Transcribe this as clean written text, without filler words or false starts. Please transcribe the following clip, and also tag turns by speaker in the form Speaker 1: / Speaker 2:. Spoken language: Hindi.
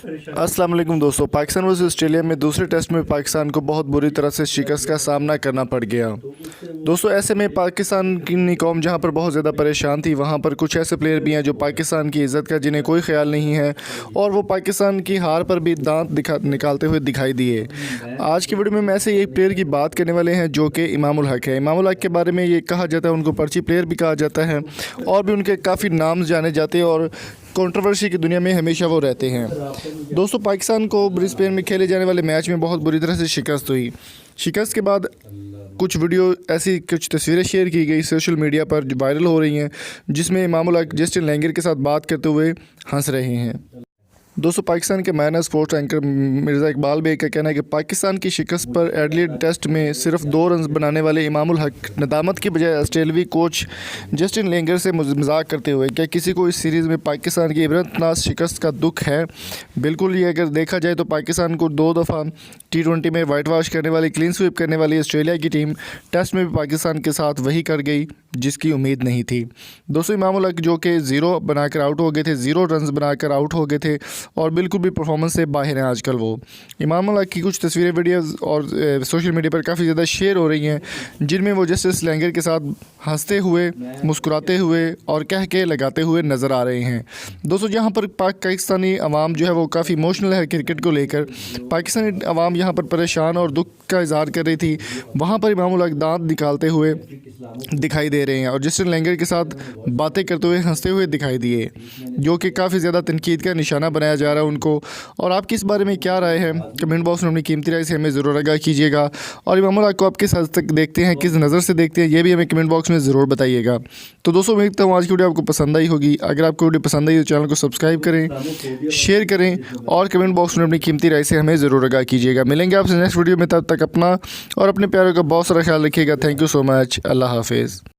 Speaker 1: अस्सलाम वालेकुम दोस्तों, पाकिस्तान वर्सेस ऑस्ट्रेलिया में दूसरे टेस्ट में पाकिस्तान को बहुत बुरी तरह से शिकस्त का सामना करना पड़ गया। दोस्तों ऐसे में पाकिस्तान की कौम जहां पर बहुत ज़्यादा परेशान थी, वहां पर कुछ ऐसे प्लेयर भी हैं जो पाकिस्तान की इज़्ज़त का जिन्हें कोई ख्याल नहीं है और वो पाकिस्तान की हार पर भी दांत निकालते हुए दिखाई दिए। आज की वीडियो में हम ऐसे एक प्लेयर की बात करने वाले हैं जो कि इमामुल हक है। इमामुल हक के बारे में ये कहा जाता है, उनको पर्ची प्लेयर भी कहा जाता है और भी उनके काफ़ी नाम जाने जाते हैं और कंट्रोवर्सी की दुनिया में हमेशा वो रहते हैं। दोस्तों पाकिस्तान को ब्रिस्बेन में खेले जाने वाले मैच में बहुत बुरी तरह से शिकस्त हुई। शिकस्त के बाद कुछ वीडियो ऐसी कुछ तस्वीरें शेयर की गई सोशल मीडिया पर जो वायरल हो रही हैं, जिसमें इमामुल हक जस्टिन लैंगर के साथ बात करते हुए हंस रहे हैं। दोस्तों पाकिस्तान के मायना स्पोर्ट्स एंकर मिर्ज़ा इकबाल बेग का कहना है कि पाकिस्तान की शिकस्त पर एडिलेड टेस्ट में सिर्फ 2 रन बनाने वाले इमामुल हक नदामत की बजाय ऑस्ट्रेलियावी कोच जस्टिन लेंगर से मजाक करते हुए, क्या किसी को इस सीरीज़ में पाकिस्तान की इबरतनाक शिकस्त का दुख है? बिल्कुल, ये अगर देखा जाए तो पाकिस्तान को 2 दफ़ा T20 में वाइट वॉश करने वाली, क्लीन स्वीप करने वाली ऑस्ट्रेलिया की टीम टेस्ट में भी पाकिस्तान के साथ वही कर गई जिसकी उम्मीद नहीं थी। दोस्तों इमामुल हक जो कि 0 बनाकर आउट हो गए थे, 0 रन बनाकर आउट हो गए थे और बिल्कुल भी परफॉर्मेंस से बाहर हैं आजकल वो। इमामुल हक की कुछ तस्वीरें वीडियोस और सोशल मीडिया पर काफ़ी ज़्यादा शेयर हो रही हैं, जिनमें वो जस्टिस लैंगर के साथ हंसते हुए, मुस्कुराते हुए और कह के लगाते हुए नज़र आ रहे हैं। दोस्तों यहाँ पर पाकिस्तानी अवाम जो है वो काफ़ी इमोशनल है क्रिकेट को लेकर। पाकिस्तानी अवाम यहाँ पर परेशान और दुख का इजहार कर रही थी, वहाँ पर इमामुल हक दांत निकालते हुए दिखाई दे रहे हैं और जस्टिन लैंगर के साथ बातें करते हुए, हंसते हुए दिखाई दिए, जो कि काफ़ी ज़्यादा तनकीद का निशाना बनाया जा रहा है उनको। और आपकी इस बारे में क्या राय है, कमेंट बॉक्स में अपनी कीमती राय से हमें ज़रूर आगाह कीजिएगा। और इमामुल हक को आप किस हद तक देखते हैं, किस नज़र से देखते हैं, ये भी हमें कमेंट बॉक्स में ज़रूर बताइएगा। तो दोस्तों उम्मीद करता हूँ आज की वीडियो आपको पसंद आई होगी। अगर आपको वीडियो पसंद आई तो चैनल को सब्सक्राइब करें, शेयर करें और कमेंट बॉक्स में अपनी कीमती राय से हमें ज़रूर आगाह कीजिएगा। मिलेंगे आपसे नेक्स्ट वीडियो में, तब तक अपना और अपने प्यारों का बहुत सारा ख्याल रखिएगा। Thank you so much. अल्लाह हाफिज़।